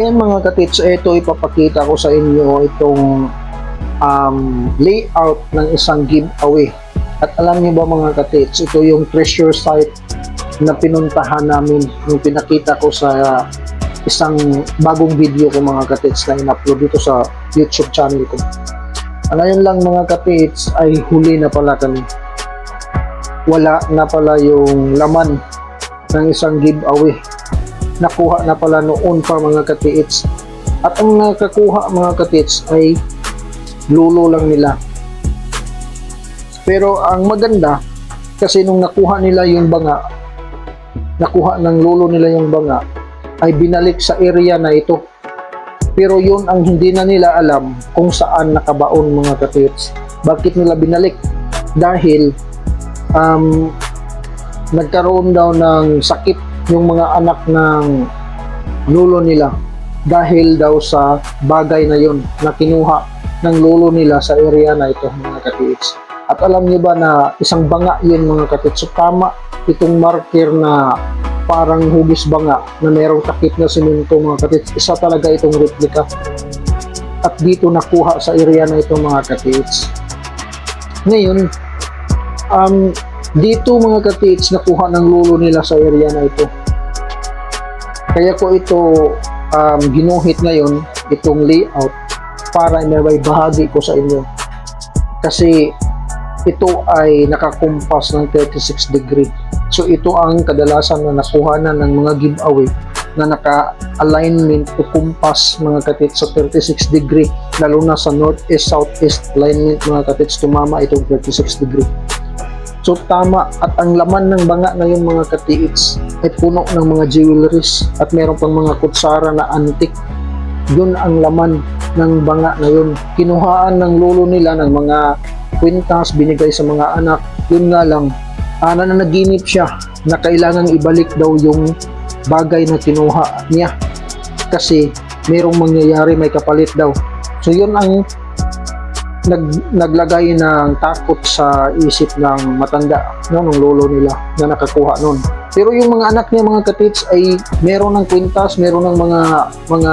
Ayan mga katits, ito ipapakita ko sa inyo itong layout ng isang giveaway. At alam niyo ba mga katits, ito yung treasure site na pinuntahan namin, yung pinakita ko sa isang bagong video ko mga katits na in-upload dito sa YouTube channel ko. Ngayon lang mga katits ay huli na pala kami. Wala na pala yung laman ng isang giveaway. Nakuha na pala noon pa mga katits. At ang nakakuha mga katits ay lulo lang nila. Pero ang maganda, kasi nung nakuha nila yung banga, nakuha ng lulo nila yung banga, ay binalik sa area na ito. Pero yun ang hindi na nila alam kung saan nakabaon mga katits. Bakit nila binalik? Dahil nagkaroon daw ng sakit yung mga anak ng lolo nila dahil daw sa bagay na yun na kinuha ng lolo nila sa area na ito mga katits. At alam niyo ba na isang banga yun mga katits? So tama itong marker na parang hugis banga na merong takip na simento mga katits. Isa talaga itong replika. At dito nakuha sa area na ito mga katits. Ngayon, dito mga katits nakuha ng lolo nila sa area na ito. Kaya ko ito ginuhit ngayon, itong layout, para may bahagi ko sa inyo. Kasi ito ay nakakumpas ng 36 degree. So ito ang kadalasan na nakuhanan ng mga giveaway na naka-alignment o kumpas mga katits sa 36 degree. Lalo na sa northeast, southeast alignment mga katits, tumama itong 36 degree. So tama, at ang laman ng banga ngayon mga katiits ay puno ng mga jewelries at meron pang mga kutsara na antique. Yun ang laman ng banga ngayon. Kinuhaan ng lolo nila ng mga kwintas, binigay sa mga anak. Yun nga lang, nananaginip siya na kailangang ibalik daw yung bagay na kinuha niya kasi merong mangyayari, may kapalit daw. So yun ang naglagay ng takot sa isip ng matanda ng lolo nila na nakakuha nun. Pero yung mga anak niya mga katits ay meron ng kwintas, meron ng mga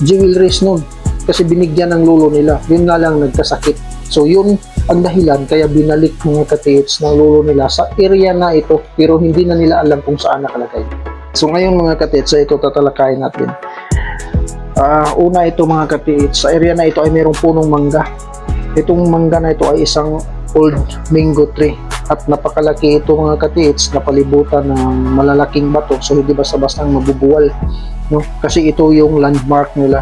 jewelries nun kasi binigyan ng lolo nila. Yun nga lang nagkasakit. So yun ang dahilan kaya binalik mga katits ng lolo nila sa area na ito, pero hindi na nila alam kung saan nakalagay. So ngayon mga katits, ito tatalakayin natin. Una ito mga katits, sa area na ito ay mayroong punong mangga. Itong mangga na ito ay isang old mango tree at napakalaki ito mga katits, napalibutan ng malalaking bato, so hindi basta-basta mabubuwal, no? Kasi ito yung landmark nila.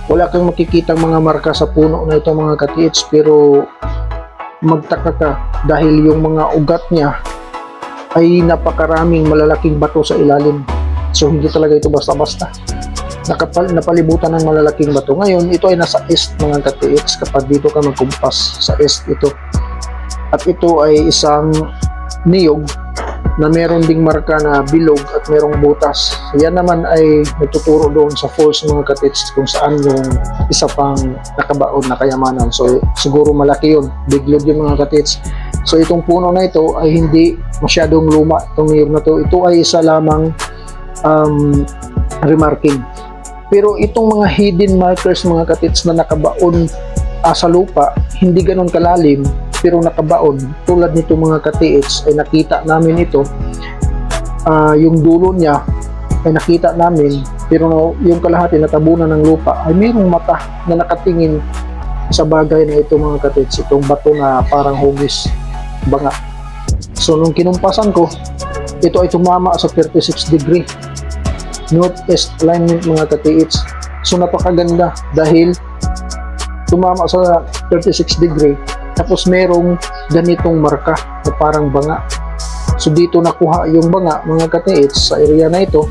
Wala kang makikitang mga marka sa puno na ito mga katits, pero magtaka ka dahil yung mga ugat niya ay napakaraming malalaking bato sa ilalim. So hindi talaga ito basta-basta. Napalibutan ng malalaking bato. Ngayon, ito ay nasa east mga katiits kapag dito ka magkumpas sa east ito. At ito ay isang niyog na meron ding marka na bilog at merong butas. Yan naman ay nagtuturo doon sa falls mga katiits kung saan yung isa pang nakabaon na kayamanan. So siguro malaki yun, biglog yung mga katiits. So itong puno na ito ay hindi masyadong luma itong niyog na to. Ito ay isa lamang remarking. Pero itong mga hidden markers mga katits na nakabaon sa lupa, hindi ganun kalalim, pero nakabaon. Tulad nito mga katits ay nakita namin ito. Yung dulo niya ay nakita namin, pero yung kalahati natabunan ng lupa ay mayroong mata na nakatingin sa bagay na ito mga katits. Itong bato na parang hugis banga. So nung kinumpasan ko, ito ay tumama sa 36 degree. Northeast alignment mga katiits. So napakaganda dahil tumama sa 36 degree tapos merong ganitong marka na parang banga. So dito nakuha yung banga mga katiits sa area na ito.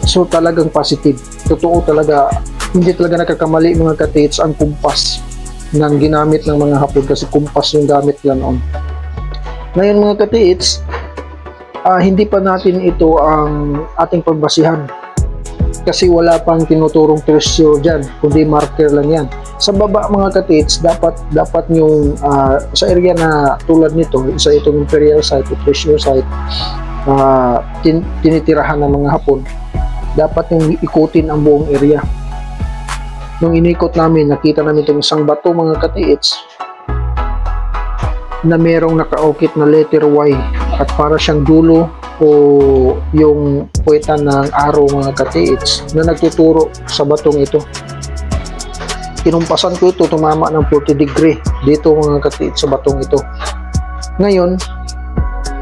So talagang positive. Totoo talaga, hindi talaga nakakamali mga katiits ang kumpas ng ginamit ng mga Hapon kasi kumpas yung gamit yan noon. Ngayon mga katiits, hindi pa natin ito ang ating pagbasihan kasi wala pang tinuturong treasure dyan, kundi marker lang yan. Sa baba mga katits, dapat yung sa area na tulad nito, sa itong imperial site o treasure site, tinitirahan ng mga Hapon, dapat yung ikutin ang buong area. Nung inikot namin, nakita namin itong isang bato mga katiits na merong nakaukit na letter Y at para siyang dulo o yung puwetan ng araw mga katiits na nagtuturo sa batong ito. Kinumpasan ko ito, tumama ng 40 degree dito mga katiits sa batong ito. Ngayon,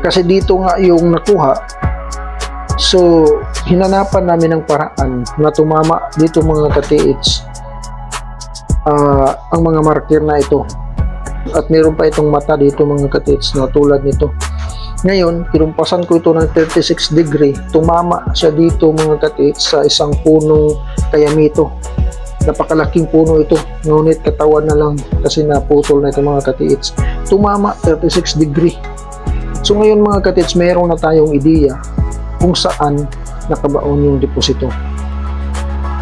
kasi dito nga yung nakuha, so hinanapan namin ng paraan na tumama dito mga katiits ang mga marker na ito. At meron pa itong mata dito mga katiits na tulad nito. Ngayon, kinumpasan ko ito ng 36 degree, tumama siya dito mga katiits sa isang punong kayamito. Napakalaking puno ito, ngunit katawan na lang kasi naputol na ito mga katiits. Tumama 36 degree. So ngayon mga katiits, meron na tayong ideya kung saan nakabaon yung deposito.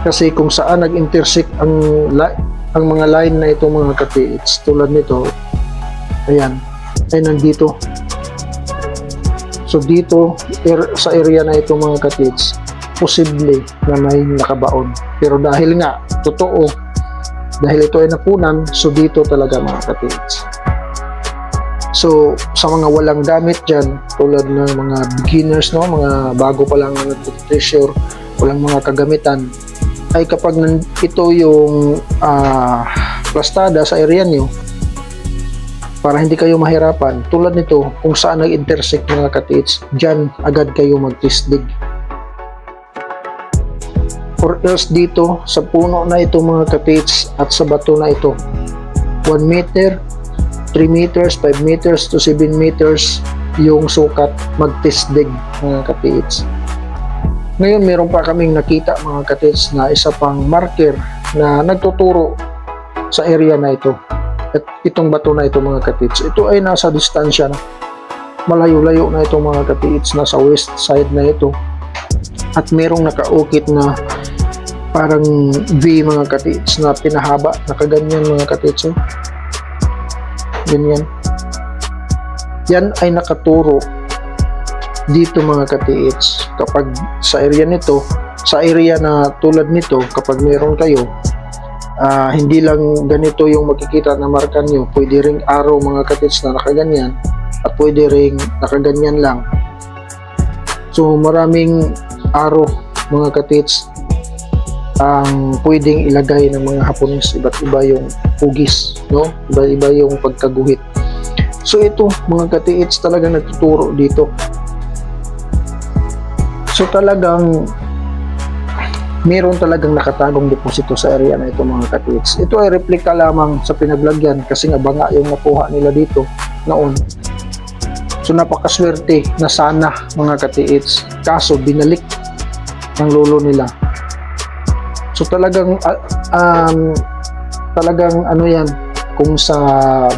Kasi kung saan nag-intersect ang mga line na ito mga katiits, tulad nito, ayan, ay nandito. So dito, sa area na ito mga katiits, posible na may nakabaon. Pero dahil nga, totoo, dahil ito ay napunan, so dito talaga mga katiits. So, sa mga walang gamit dyan, tulad ng mga beginners, no, mga bago pa lang nag-treasure, walang mga kagamitan, ay kapag ito yung plastada sa area nyo, para hindi kayo mahirapan, tulad nito, kung saan nag-intersect mga katiits, dyan agad kayo mag-tisdig. Or else dito, sa puno na ito mga katiits at sa bato na ito, 1 meter, 3 meters, 5 meters to 7 meters yung sukat mag-tisdig mga katiits. Ngayon, meron pa kaming nakita mga katiits na isa pang marker na nagtuturo sa area na ito. At itong bato na ito mga katiits, ito ay nasa distansya na. Malayo-layo na ito mga katiits, nasa west side na ito. At merong nakaukit na parang V mga katiits na pinahaba, nakaganyan mga katiits. Ganyan. Yan ay nakaturo dito mga katiits. Kapag sa area nito, sa area na tulad nito, kapag meron kayo, hindi lang ganito yung makikita na markan nyo, pwede ring araw mga katiits na nakaganyan at pwede ring nakaganyan lang. So maraming araw mga katiits ang pwedeng ilagay ng mga Hapones, iba't iba yung hugis, no? Iba-iba yung pagkaguhit. So ito mga katiits talagang nagtuturo dito. So talagang meron talagang nakatagong deposito sa area na ito mga katiits. Ito ay replika lamang sa pinaglagyan kasi nga banga yung nakuha nila dito noon. So napakaswerte na sana mga katiits, kaso binalik ng lolo nila. So talagang talagang ano yan, kung sa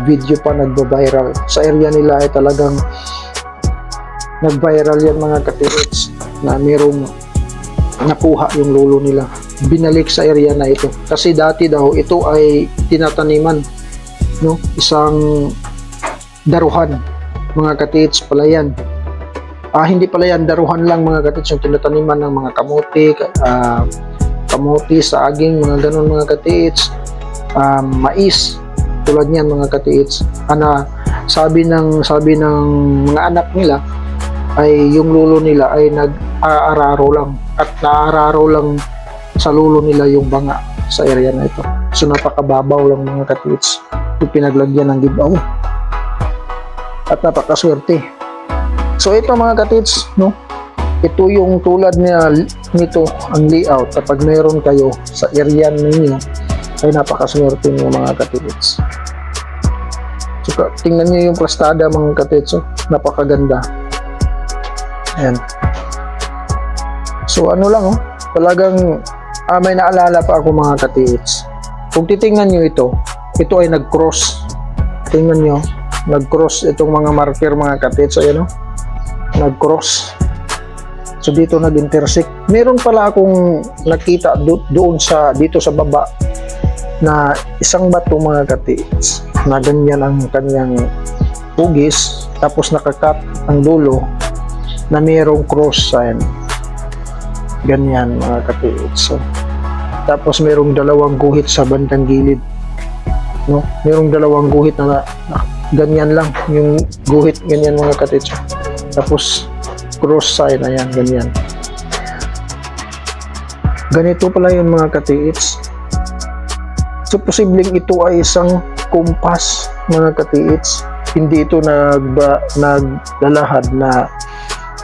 video pa nagba-viral sa area nila ay talagang nag-viral yan mga katiits na merong nakuha yung lolo nila, binalik sa area na ito. Kasi dati daw ito ay tinataniman, no? Isang daruhan mga katiits, palayan. Hindi palayan, daruhan lang mga katiits, yung tinataniman ng mga kamote, saging, mga ganun mga katiits, mais, tulad niyan mga katiits. Sabi ng mga anak nila ay yung lolo nila ay nag-aararo lang at naaararo lang sa lolo nila yung banga sa area na ito. So napakababaw lang mga katiits yung pinaglagyan ng gibaw at napakaswerte. So ito mga katiits, no, ito yung tulad nito ang layout. Kapag meron kayo sa area ninyo ay napakaswerte niyo mga katiits. So tingnan niyo yung plastada mga katiits, napakaganda. Ayan. So ano lang, talagang may naalala pa ako mga katiits. Kung titingnan nyo ito ay nag-cross. Tingnan nyo, nag-cross itong mga marker mga katiits. Ayan, nag-cross. So dito nag-intersect. Meron pala akong nakita doon dito sa baba na isang bato mga katiits na ganyan ang kanyang hugis, tapos nakakat ang dulo. na mayroong cross sign. Ganyan mga katiits. So, tapos mayroong dalawang guhit sa bandang gilid. No? Mayroong dalawang guhit na ganyan lang. Yung guhit, ganyan mga katiits. Tapos cross sign, ayan, ganyan. Ganito pala yun mga katiits. So, posibleng ito ay isang kumpas mga katiits. Hindi ito naglalahad na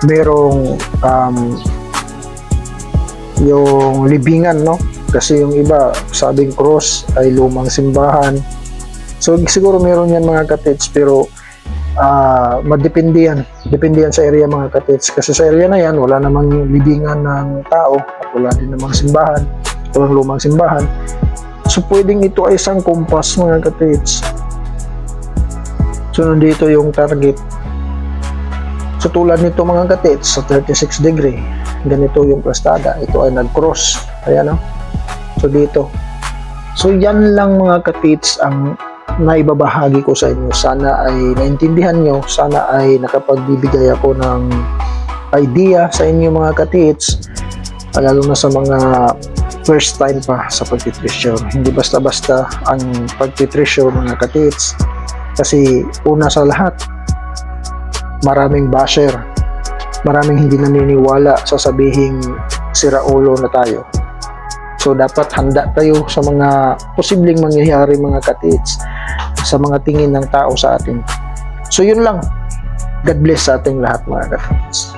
merong yung libingan, no? Kasi yung iba, sabing cross ay lumang simbahan. So, siguro meron yan mga katiits, pero madepende yan. Depende yan sa area mga katiits. Kasi sa area na yan, wala namang libingan ng tao at wala din namang simbahan. Walang lumang simbahan. So, pwedeng ito ay isang kumpas mga katiits. So, nandito yung target. So, tulad nito mga katiits, sa 36 degree, ganito yung plastada. Ito ay nag-cross. Ayan, no? So, dito. So, yan lang mga katiits ang naibabahagi ko sa inyo. Sana ay naintindihan nyo. Sana ay nakapagbibigay ako ng idea sa inyo mga katiits. Lalo na sa mga first time pa sa pagtitreasure. Hindi basta-basta ang pagtitreasure mga katiits. Kasi una sa lahat, maraming basher. Maraming hindi naniniwala sa sabihing siraulo na tayo. So, dapat handa tayo sa mga posibleng mangyayari mga katiits, sa mga tingin ng tao sa atin. So, yun lang. God bless sa ating lahat mga katiits.